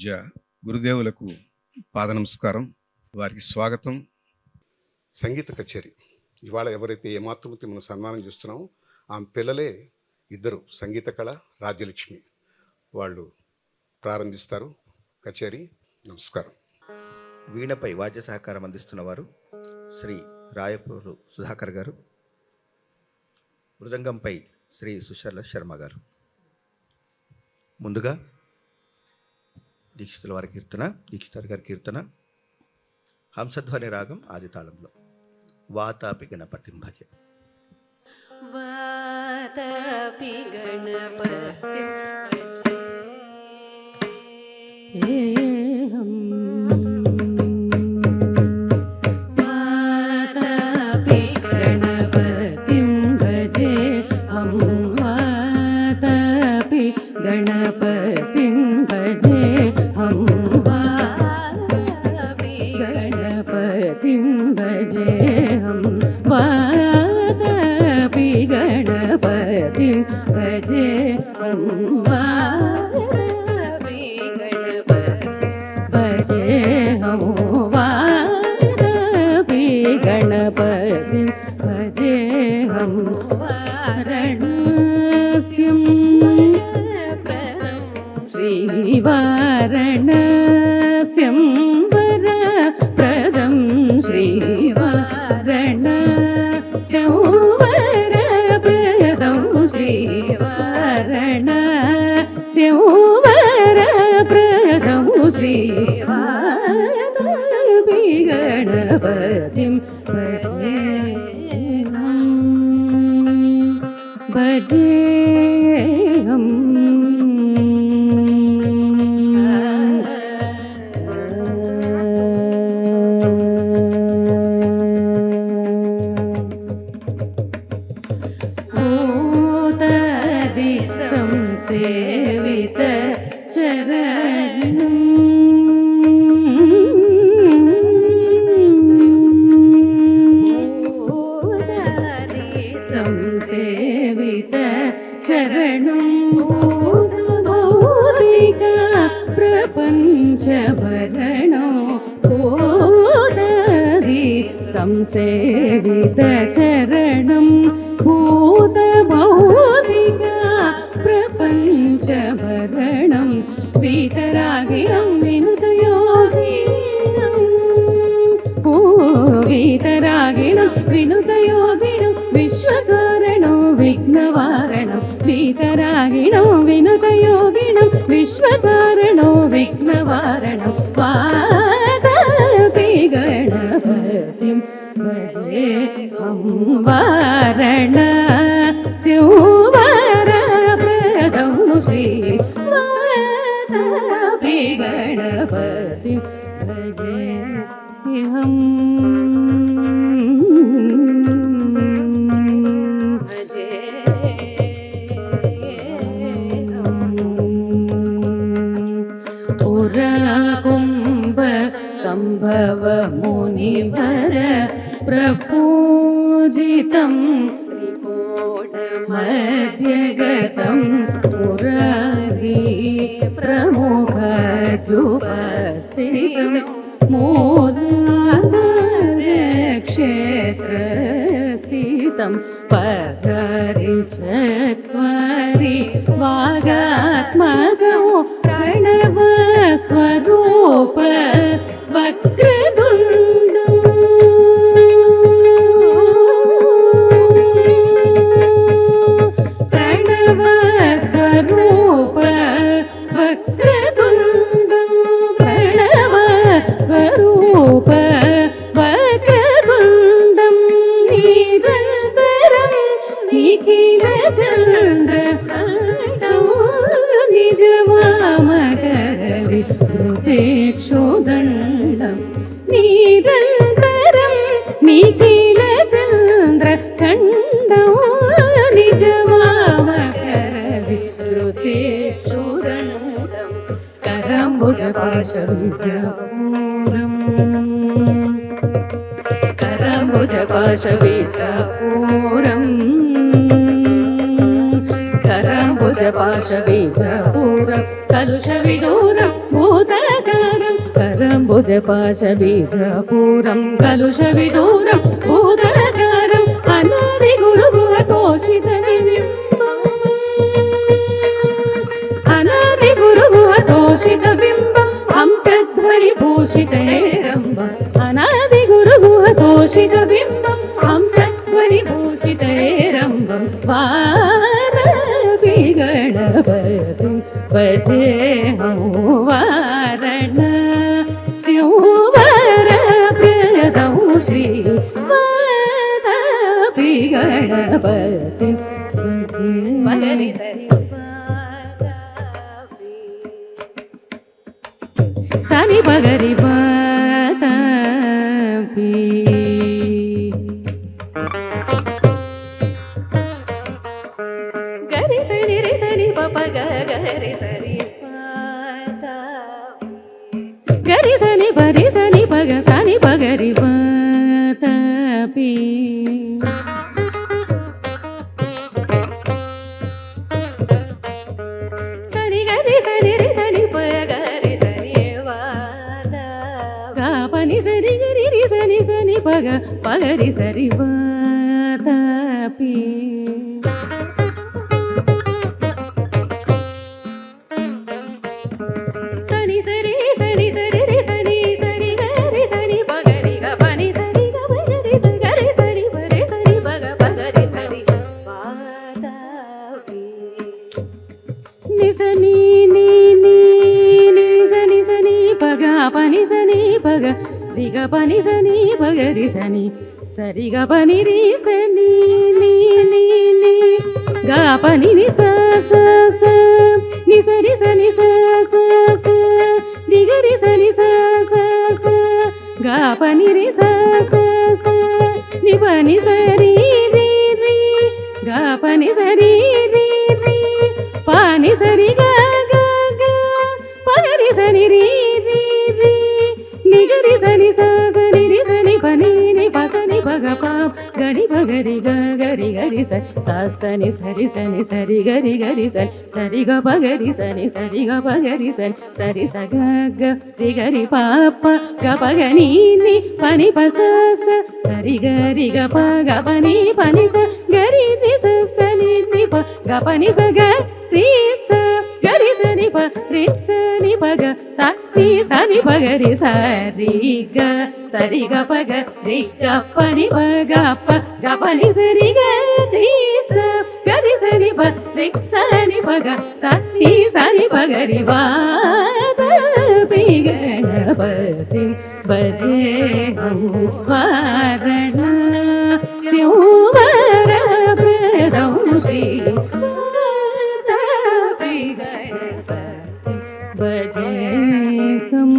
పూజ్య గురుదేవులకు పాద నమస్కారం, వారికి స్వాగతం. సంగీత కచేరీ ఇవాళ ఎవరైతే ఏమాతృమూర్తి మనం సన్మానం చేస్తున్నామో ఆమె పిల్లలే ఇద్దరు, సంగీత కళ, రాజ్యలక్ష్మి. వాళ్ళు ప్రారంభిస్తారు కచేరీ. నమస్కారం. వీణపై వాద్య సహకారం అందిస్తున్న వారు శ్రీ రాయపూరు సుధాకర్ గారు, మృదంగంపై శ్రీ సుశర్ల శర్మ గారు. ముందుగా దీక్షితుల వారి కీర్తన, దీక్షితార్ గారి కీర్తన హంసధ్వని రాగం ఆది తాళంలో. వాతాపి గణపతిం భజే. వాతాపి గణపతిం భజే. వాతాపి గణపతిం భజే. వాతాపి गणपतिं भजे हम. वातापि गणपतिं भजे हम. वातापि गणपतिं भजे हम. वाराणस्यं श्रीवाराणस्यं वरप्रदं श्रीवाराणस्यं वरप्रदं श्रीवाराणस्यं वरप्रदं श्रीवातापि गणपतिं भजे हम. सेवित चरणं संसेवित चरणं भौतिका प्रपञ्चभरणो भूतादि संसेवित चरणं भूत भौतिका प्रपञ्चभरणं वीतरागिणं विनुतयोगिनं वीतरागिणं विनुतयोगिनं विश्वकारणो विघ्नवारणं वीतरागिणं विनुतयोगिनं विश्वकारणो विघ्नवारणं. वातापि गणपतिं भजे हम. वाराणस्यं वरप्रदं श्रीवातापि गणपतिं भजे हम. पुरकुम्भ सम्भव मुनिवर प्रपूजितं मध्यगतं पुरवी प्रमुखजुपस्थितं मूलाधारक्षेत्रस्थितं पदरिचत्वरि वागात्मको प्रणवस्वरूप वक्रतुण्ड प्रणवस्वरूप वक्रतुण्ड प्रणवस्वरूप वक्रतुण्डं निरन्तरं निखिलचन्द्रकण्ठं निजवामकरविधृतेक्षुदण्डं निरन्तरं निखिलचन्द्रकण्ठं निजवामकरविधृतेक्षुदण्डं करम्बुजपाशविद्यापूरं करम्बुजपाशविद्यापूरं करम्बुजपाशविद्यापूरं कलुषविदूरं भूत భూతకారం కరంబుజ పాశ బీజపూరం కలుష విదూరం భూతకారం అనాది గురుగువ తోషిత బింబం అనాది గురుగువ తోషిత బింబం హంసధ్వని భూషితేరంబ అనాది గురుగువ తోషిత బింబం హంసధ్వని భూషితేరంబం వారపి గణపతి భజేహం వారణ శివర ప్రదౌ శ్రీ వారపి గణపతి భజే సని పగరి పాతపి గరి సని రి సని పప గరి సరి గరి సని పరి సని పగ సని పగరి పాతపి సని గరి సని రి సని పగ పని సరి గరి రి సని సని పగ పగరి సరి వాతపి సని సరి సని సరి రి సని సరి గరి సని పగరి గ పని సరి గ పగరి సరి సరి పరి సరి పగ పగరి సరి వాతపి నిసని ని ని ని సని సని పగ పని సని పగ రి గ పని సని పగ రి సని సరి గ పని రి సని ని ని ని గ పని ని స స స ని సరి సని స స స ని గ రి సని స స స గ పని రి స స స ని పని సరి రి రి గ పని సరి రి రి పాని సరి గ గ గ పగరి సని రి రి రి ని గ రి సని స సని రి సని పని ని ప సని పగ ప గరి పగరి గ గరి గరి స స సని సరి సని సరి గరి గరి సని సరి గ పగరి సని సరి గ పగరి సని సరి స గ గ రి గరి ప ప గ పగ ని ని పని ప స స సరి గరి గ ప గ పని పని స గరి రి స సని ని ప గ పని స గ రి స గరి సని ప రి సని పగ స ని సని పగ రి స రి గ సరి గ పగ రి గ పని ప గ ప గ పని సరి గ రి స గరి సని ప రి సని పగ స ని సని పగ రి వాతపి గణపతి భజేహం వారణ శివర ప్రదౌ శ్రీ వాతపి గణపతి భజేహం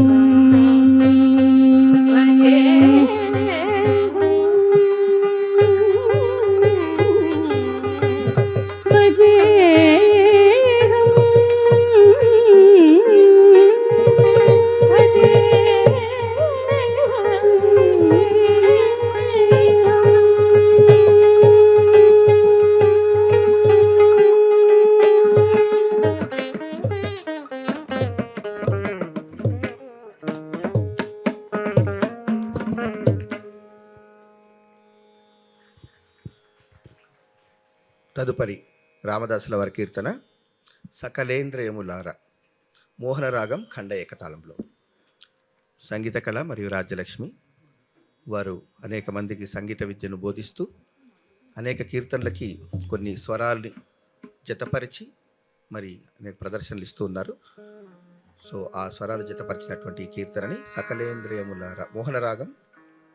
తదుపరి రామదాసుల వారి కీర్తన సకలేంద్రియములార మోహన రాగం ఖండ ఏకతాళంలో. సంగీత కళ మరియు రాజ్యలక్ష్మి వారు అనేక మందికి సంగీత విద్యను బోధిస్తూ అనేక కీర్తనలకి కొన్ని స్వరాల్ని జతపరిచి మరి అనేక ప్రదర్శనలు ఇస్తూ ఉన్నారు. సో ఆ స్వరాలు జతపరిచినటువంటి ఈ కీర్తనని సకలేంద్రియములార మోహన రాగం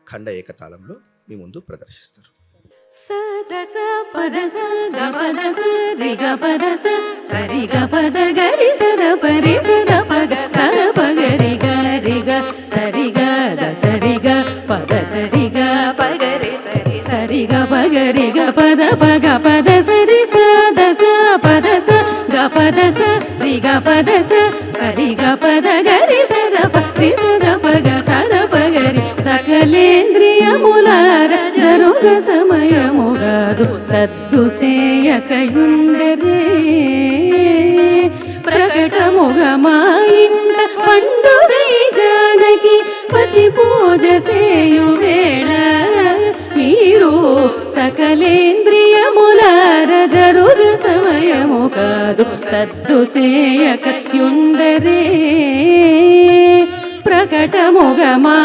ఖండ ఏకతాళంలో మీ ముందు ప్రదర్శిస్తారు. సదస పదస గపదస రిగ పదస సరి గ పద గరి సద పరి సద పగ సద పగరి గరి గ సరి గ ద సరి గ పద సరి గ పగరి సరి సరి గ పగరి గ పద పగ పద సరి సద స పదస గ పదస రిగ పదస సరి గ పద గరి సద పరి సద పగ సద పగరి సకలేంద్రియములార జరుగ సమయముగాదు సద్దు సేయకయుండరే ప్రకట ప్రకటముగా మా ఇంట పండుగై జానకి పతి పూజ సేయు వేళ మీరు సకలేంద్రియములార జరుగు సమయము కాదు సద్దు సేయక యుండరే ప్రకటముగా మా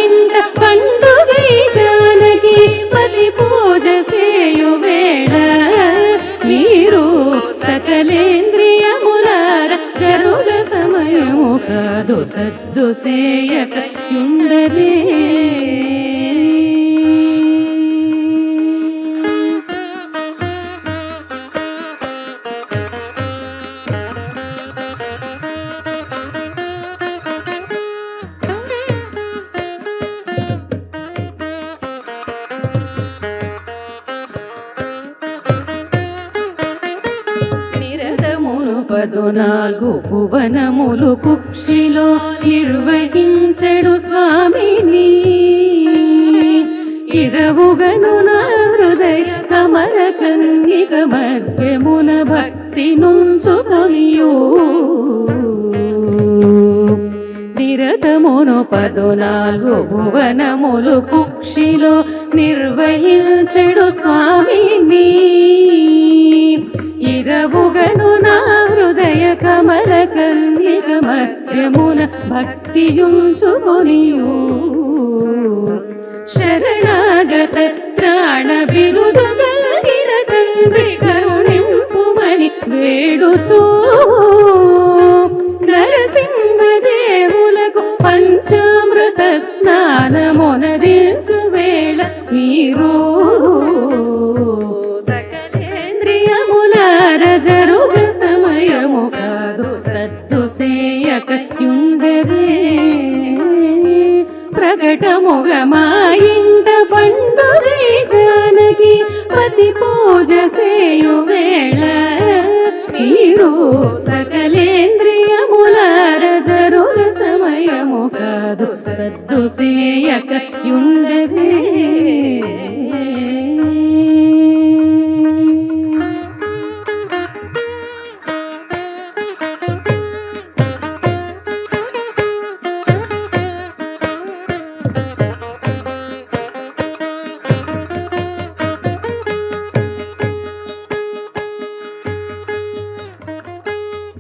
ఇంట పండుగై జానకి పతి పూజ సేయు వేళ మీరు సకలేంద్రియములార జరుగ సమయము కాదు సద్దు సేయక యుండరే పదునాలుగు భువనములు కుక్షిలో నిర్వహించెడు స్వామిని ఇరవుగను నా హృదయ కమల కన్నిక మధ్యమున భక్తి నుంచుకొనియు నిరతమును 14 భువనములు కుక్షిలో నిర్వహించెడు స్వామిని ఇరవుగను నా హృదయ కమల కన్నిక మధ్యమున భక్తియుంచుకొనియు శరణాగత ప్రాణ బిరుదు కలిగిన తండ్రి కరుణింపుమని వేడుచూ నరసింహదేవులకు పంచామృత స్నానమునదించు వేళ మీరు సకలేంద్రియములార జరుగ సమయము కాదు సద్దు సేయకయుండరే ప్రకటముగా మా ఇంట పండుగై జానకి పతి పూజ సేయు వేళ మీరు సకలేంద్రియములార జరుగ సమయము కాదు సద్దు సేయకయుండరే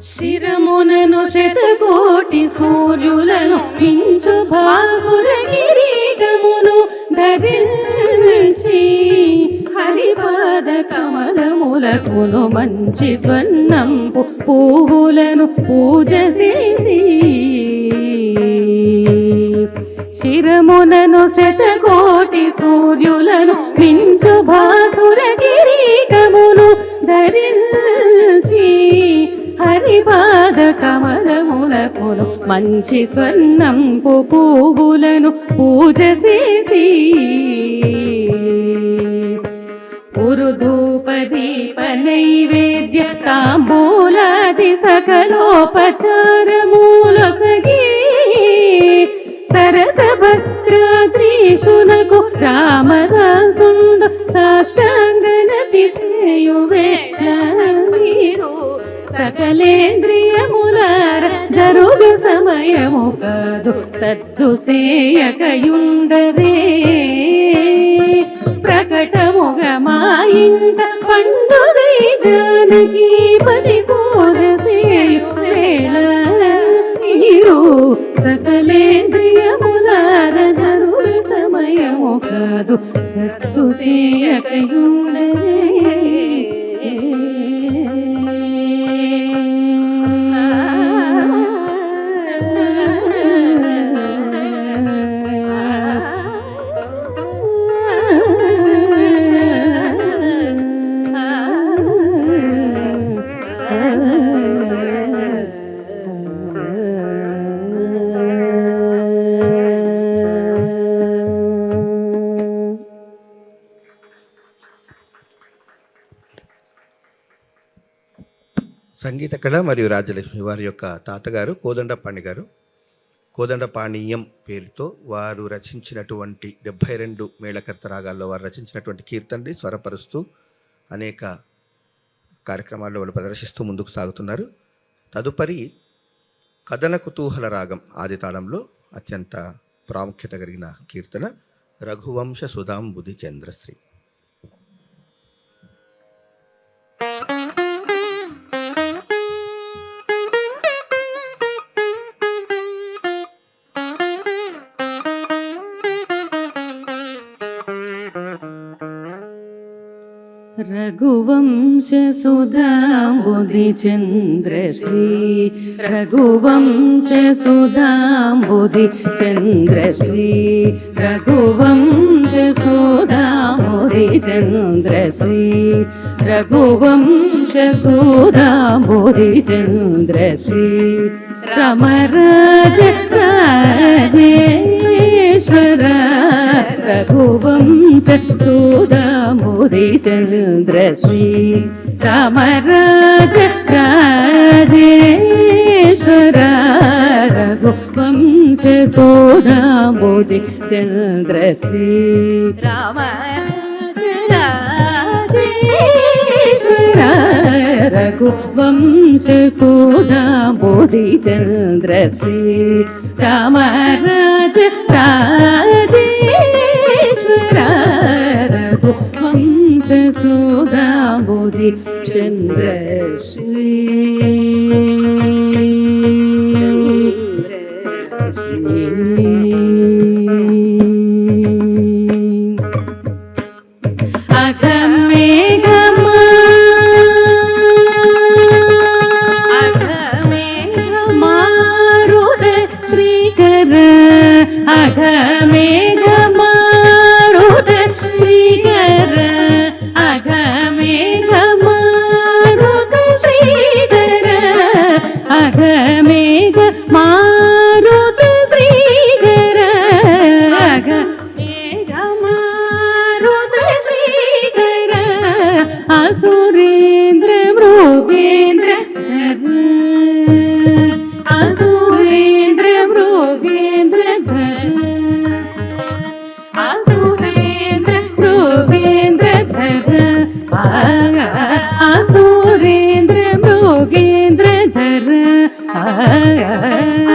శిరమునను శతకోటి సూర్యులను మించు భాసుర కిరీటమును ధరించి హరిపాద కమలములకును మంచి స్వర్ణంపు పువ్వులను పూజ చేసి శిరమునను శతకోటి సూర్యులను మించు భాసుర కిరీటమును ధరించి హరిపాద కమలములకును మంచి స్వర్ణంపు పువ్వులను పూజ చేసి ఉరుధూప దీప నైవేద్య తాంబూలాది సకలోపచారములొసగి సరస భద్రాద్రీషునకు రామదాసుండు సాష్టాంగనతి సేయు వేళ మీరు సకలేంద్రియములార జరుగ సమయము కాదు సద్దు సేయకయుండరే ప్రకటముగా మా ఇంట పండుగై జానకి పతి పూజ సేయు వేళ మీరు సకలేంద్రియములార జరుగ సమయము కాదు సద్దు సేయకయుండరే సంగీత కళ మరియు రాజ్యలక్ష్మి వారి యొక్క తాతగారు కోదండపాణి గారు కోదండపాణీయం పేరుతో వారు రచించినటువంటి 72 మేళకర్త రాగాల్లో వారు రచించినటువంటి కీర్తనని స్వరపరుస్తూ అనేక కార్యక్రమాల్లో వాళ్ళు ప్రదర్శిస్తూ ముందుకు సాగుతున్నారు. తదుపరి కథన కుతూహల రాగం ఆది తాళంలో అత్యంత ప్రాముఖ్యత కలిగిన కీర్తన రఘువంశ సుధాంబుధి చంద్రశ్రీ. రఘువంశ సుధాంబుధి చంద్రశ్రీ రఘువంశ సుధాంబుధి చంద్రశ్రీ రఘువంశ సుధాంబుధి చంద్రశ్రీ రఘువంశ సుధాంబుధి చంద్రశ్రీ రమరాజ రాజేశ్వర రఘువంశ సుధాంబుధి చంద్రశ్రీ రామరాజ రాజేశ్వర రఘువంశ సుధాంబుధి చంద్రశ్రీ రామరాజ రాజేశ్వర రఘువంశ సుధాంబుధి చంద్రశ్రీ రామరాజ రాజేశ్వర రఘువంశ సుధాంబుధి చంద్రశ్రీ असुरेंद्र मृगेंद्र असुरेंद्र मृगेंद्र असुरेंद्र मृगेंद्र असुरेंद्र मृगेंद्र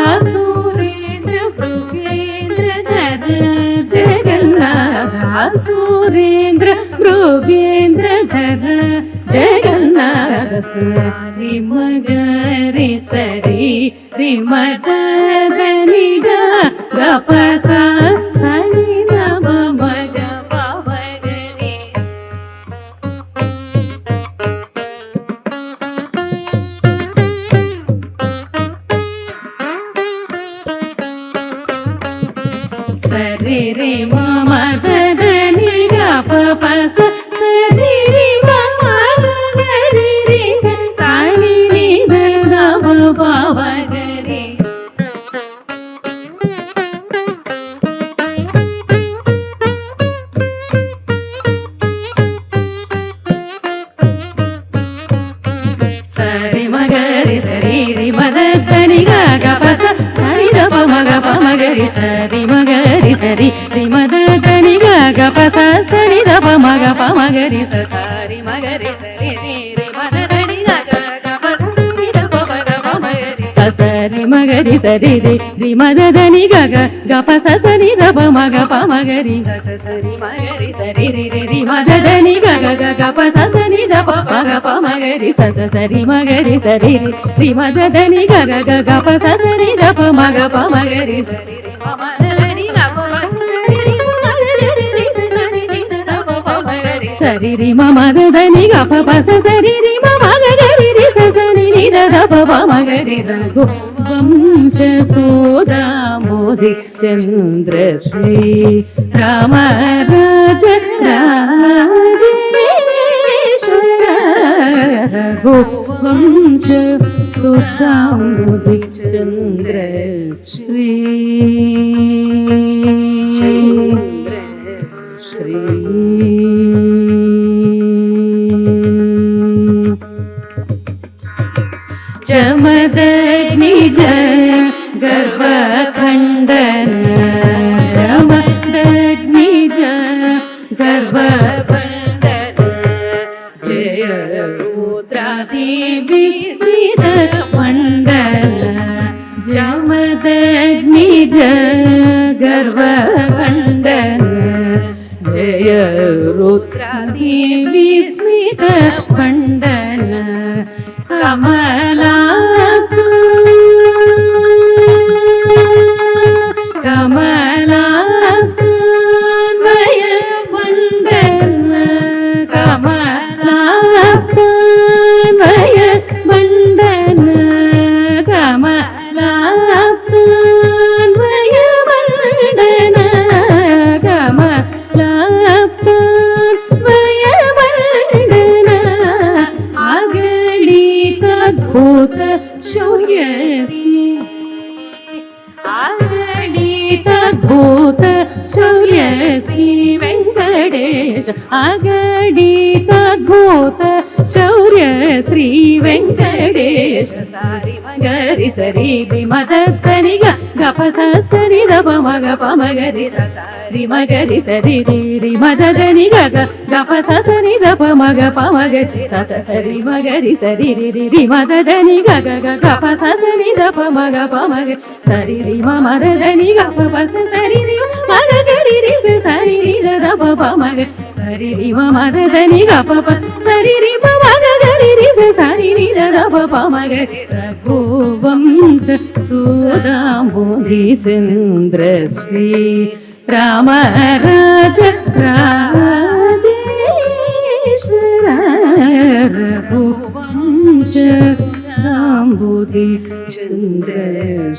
असुरेंद्र मृगेंद्र जगन्नाथ असुरेंद्र मृगेंद्र जगन्नाथ सरि मगरि सरि रि मद नि ग प स सनि द प म ग प म ग रि सरि रि म मद नि ग प प स सरि रि म ग रि रि स सनि रि द ग प प म ग रि सरि म ग रि सरि रि म द नि ग ग प स सनि द प म ग प म ग रि सरि म ग रि सरि रि म द नि ग ग प स सनि द प म ग प म ग रि स सरि म ग रि सरि रि रि म द नि ग ग प स सनि द प म ग प म ग रि स सरि म ग रि सरि रि रि म द नि ग ग ग प स सनि द प म ग प म ग रि स सरि म ग रि सरि रि रि रि म द नि ग ग ग प स सनि द प म ग प म ग रि स सरि म ग रि सरि रि रि म द नि ग ग ग प स सनि द प म ग प म ग रि स रि रि म म द नि ग प स सरि रि म ग रि रि स सरि रि द प म ग रि सरि रि म म द नि ग प स सरि रि म म ग रि रि स सनि रि द प म ग रि रघुवंश सुधांबुधि चंद्रश्री रामराज राजेश्वर रघुवंश सुधांबुधि चंद्रश्री जमदग्निज गर्भखण्डन जमदग्निज गर्भखण्डन जय रुद्रादिविसिद मण्डन गर्वखण्डन जय रुद्राधि विस्मित खण्डन कमलाक्ष कमलाक्ष वय मण्डन कमलाक्ष वय मण्डन कमलाक्ष वय मण्डन कमलाक्ष वय मण्डन आगणितद्भुत शौर्यश्री आगणितद्भूत शौर्यश्री वेङ्कटेश आगणितद्भूत शौर्य श्री वेङ्कटेश सारि मगरि सरि रि मदनि गप सरि दप मग पमगरि सारि मगरि सरि रि मदनि गप सरि दप मग पमगरि सरि मगरि सरि रि मदनि गप सरि दप मग पमगरि सरि रि मदनि गप सरि रि मगरि रि सरि रि दप पमगरि सरि रि मदनि गप सरि रि मगरि रि सरि रि दप पमगरि रघुवंश सुदाम्बुधि चन्द्र श्री राम राज राजेश्वर रघुवंश सुदाम्बुधि चन्द्र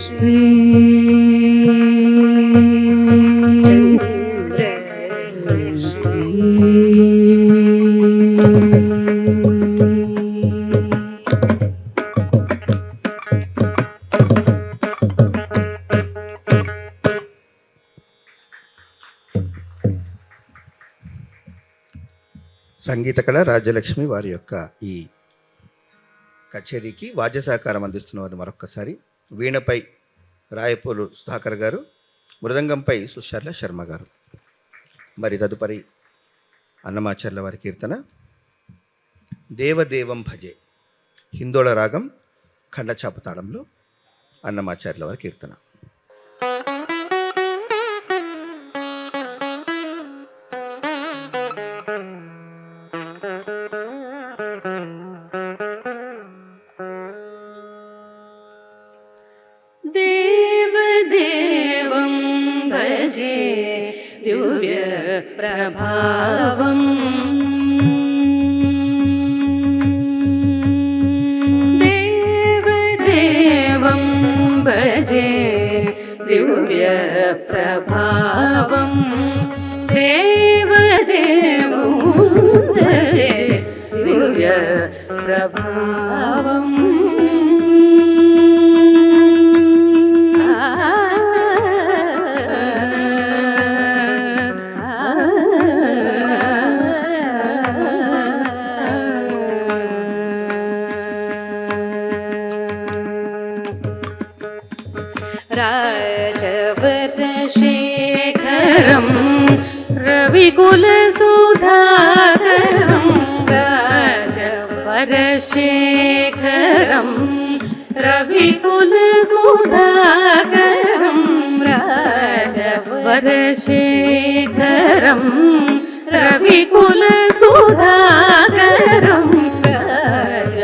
श्री సంగీత కళ రాజ్యలక్ష్మి వారి యొక్క ఈ కచేరీకి వాద్య సహకారం అందిస్తున్నవారు మరొక్కసారి వీణపై రాయపోలు సుధాకర్ గారు, మృదంగంపై సుశర్ల శర్మ గారు. మరి తదుపరి అన్నమాచార్యుల వారి కీర్తన దేవదేవం భజే, హిందోళ రాగం ఖండచాపు తాళంలో అన్నమాచార్యుల వారి కీర్తన. देवदेवं भजे दिव्य प्रभावम् देवदेवं भजे दिव्य प्रभावम् देवदेवं भजे दिव्य प्रभावम् राजवरशेखरं रविकुलसुधाकरं राजवरशेखरं रविकुलसुधाकरं राजवरशेखरं रविकुलसुधाकरं राजवरशेखरं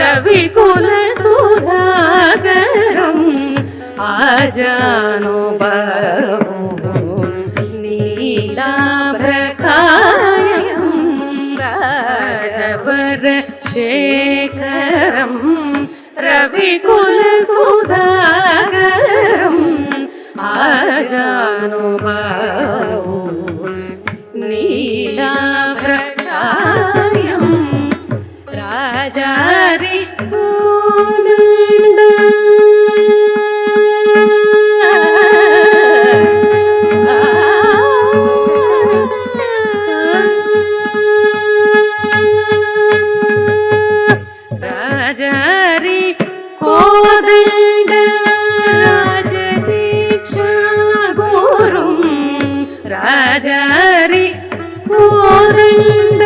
रविकुलसुधाकरं आजानुबाहु नीलाभ्रकायं राजवरशेखरं रविकुलसुधाकरं आजानुबाहु नीलाभ्रकायं राजारि राजारि कोदण्ड राजदीक्षा गुरुं राजारि कोदण्ड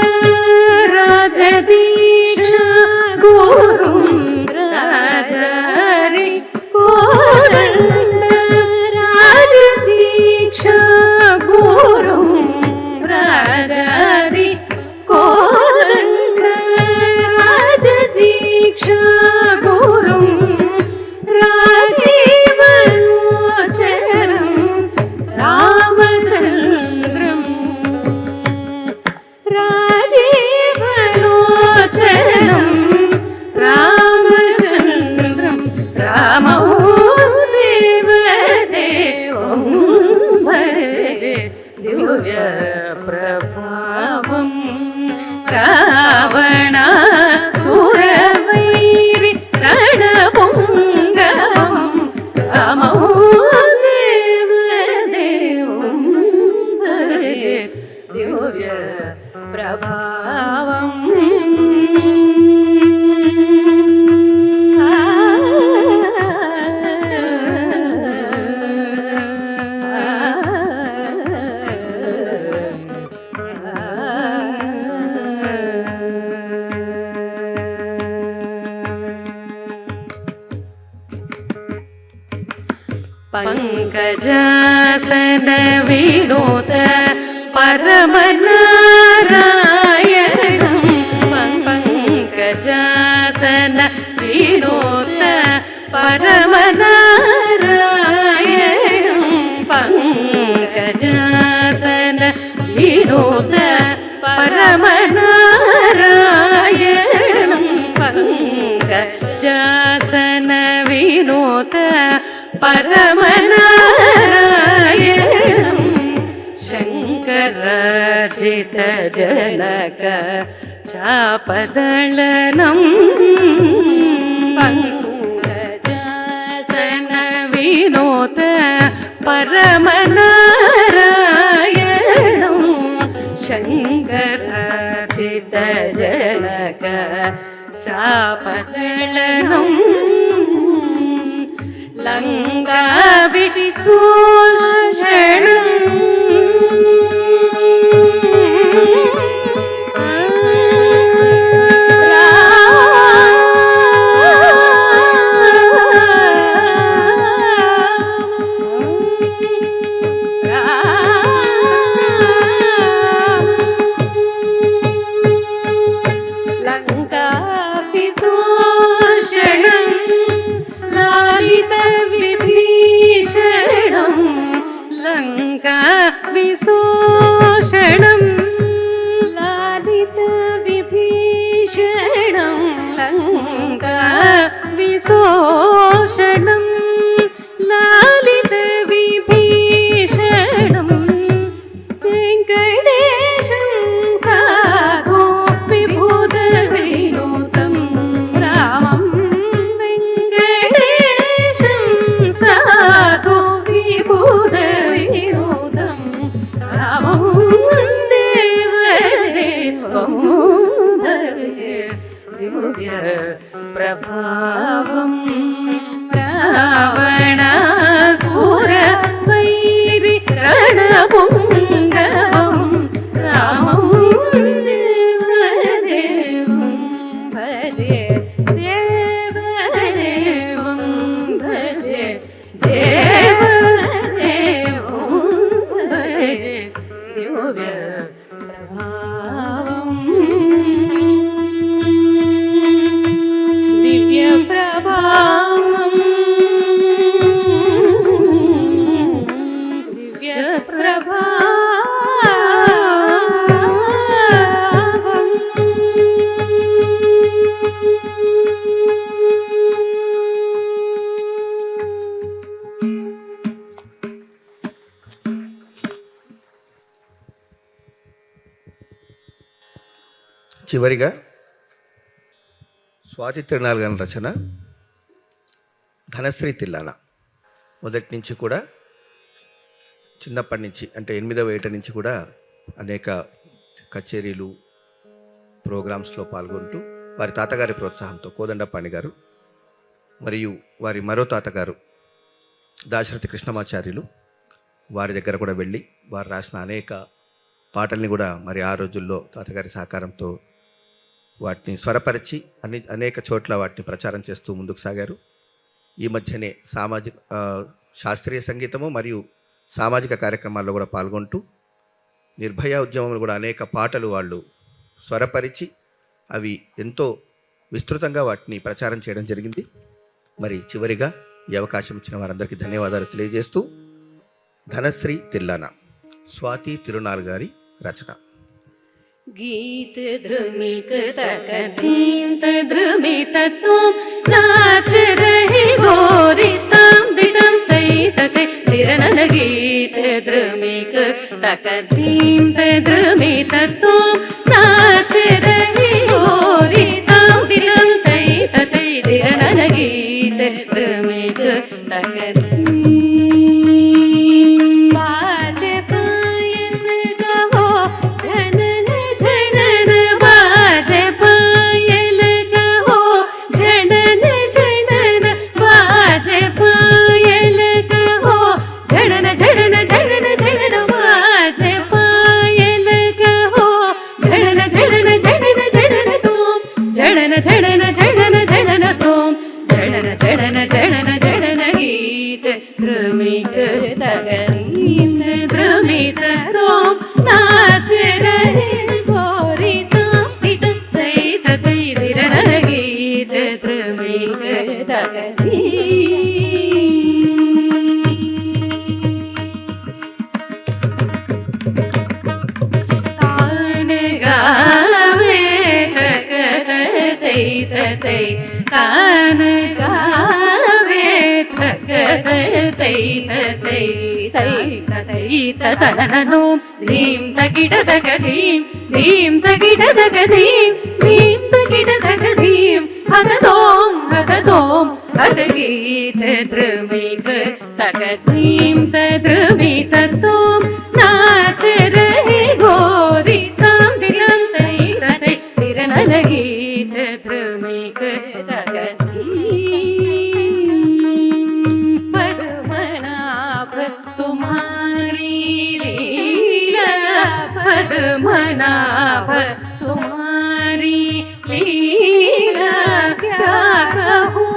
राजदीक्षा गुरुं राजारि दिव्य प्रभावं रावणासुरवैरि रणपुङ्गवं रामो देवदेवं भजे दिव्य प्रभावम् पंकजासन विनोद परमनारायणं पंकजासन विनोद परमनारायणं पंकजासन विनोद परमनारायणं पंकजासन विनोद परमनारायणं शङ्करार्चितजनक चापदलनं पङ्कजासन विनोद परमनारायणं शङ्करार्चितजनक चापदलनं लङ्काविसूषणम् विशोषणं लालित विभीषणं लङ्का विशोषणं लालित विभीषणं वेङ्कटेशं साधो विभूतविनोदं रामं वेङ्कटेशं साधो विभूतविनोदं रामं देवदेवं भजे दिव्य प्रभावं रावणासुरवैरि रणपुङ्गवं रामं देवदेवं भजे देवदेवं भजे देवदेवं भजे दिव्य प्रभावं दिव्य प्रभावं दिव्य प्रभावं చివరిగా స్వాతి తిరునాల్ గారి రచన ధనశ్రీ తిల్లాన. మొదటి నుంచి కూడా చిన్నప్పటి నుంచి అంటే 8వ ఏట నుంచి కూడా అనేక కచేరీలు ప్రోగ్రామ్స్లో పాల్గొంటూ వారి తాతగారి ప్రోత్సాహంతో కోదండపాణి గారు మరియు వారి మరో తాతగారు దాశరథి కృష్ణమాచార్యులు వారి దగ్గర కూడా వెళ్ళి వారు రాసిన అనేక పాటల్ని కూడా మరి ఆ రోజుల్లో తాతగారి సహకారంతో వాటిని స్వరపరిచి అనేక చోట్ల వాటిని ప్రచారం చేస్తూ ముందుకు సాగారు. ఈ మధ్యనే శాస్త్రీయ సంగీతము మరియు సామాజిక కార్యక్రమాల్లో కూడా పాల్గొంటూ నిర్భయ ఉద్యమంలో కూడా అనేక పాటలు వాళ్ళు స్వరపరిచి అవి ఎంతో విస్తృతంగా వాటిని ప్రచారం చేయడం జరిగింది. మరి చివరిగా ఈ అవకాశం ఇచ్చిన వారందరికీ ధన్యవాదాలు తెలియజేస్తూ ధనశ్రీ తిల్లాన స్వాతి తిరునాల్ గారి రచన. गीत द्रुमिक तक धीम द्रुमित तुम नाच रही गोरी ताम दिदम तई तक दिरननगीत द्रुमिक तकदीं द्रुमित तो नाच रही गोरी तां दिरं तै तै दिरननगीत द्रुमिक तकदीं बाज पायल कहो झनन झनन बाज पायल कहो झनन झनन बाज पायल कहो झनन झनन झनन झनन बाज पायल कहो झनन झनन झनन झनन तुम झनन झनन झनन झनन तुम झनन झनन झनन झनन गीत द्रुमिक तकदीं द्रुमित तुम नाच रहे गोरी तां तै तै दिरन गीत द्रुमिक तकदीं तान गावे तकत तै तै तान गावे तकत तै तै तै तै ततननों धीं तकिट तकदीं धीं तकिट तकदीं धीं तकिट तकदीं हददों हददों हदगीत द्रुमिक तकदीं द्रुमित तुम नाच रहे गोरी तां दिरं तै तै दिरननगीत द्रुमिक तकदीं पद्मनाभ तुम्हारी लीला पद्मनाभ तुम्हारी लीला क्या कहूँ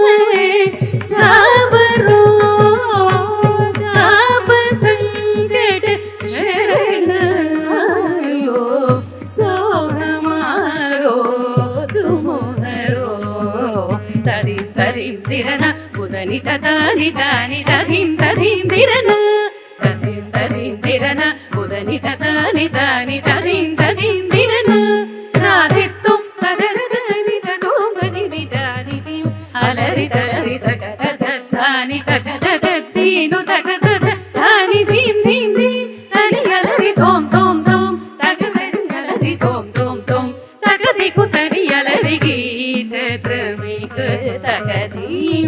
मैं सावरो ताप संकट शरण आयो सो हमारो तुम हरो तरी तरी दिरना उदनि तदानि दानि तदिं तदिं दिरना तदिं तदिं दिरना उदनि तदानि दानि तदिं तदिं दिरना राधित्तुं तदरदनि तदों गदिनि दानि दिं अलरि तलरि तकत दानि तकत दीनु तकत दानि दिं दिं दिं तनि अलरि तों तों तों तकत अलरि तों तों तों तकति कुतरि अलरि गीत द्रुमिक तकदीं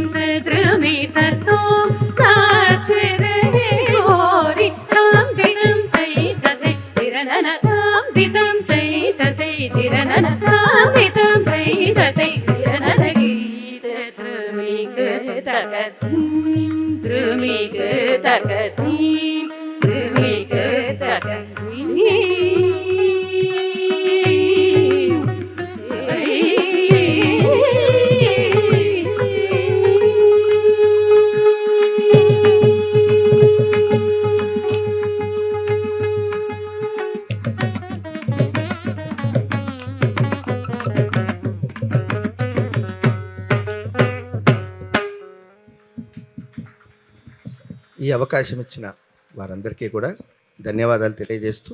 द्रुमित तुम नाच रहे गोरी तां दिरं तै तै दिरनन तां दितं तै तै दिरनन तां दितं तै तै दिरनन गीत द्रुमिक तकदीं द्रुमिक तकदीं द्रुमिक ఈ అవకాశం ఇచ్చిన వారందరికీ కూడా ధన్యవాదాలు తెలియజేస్తూ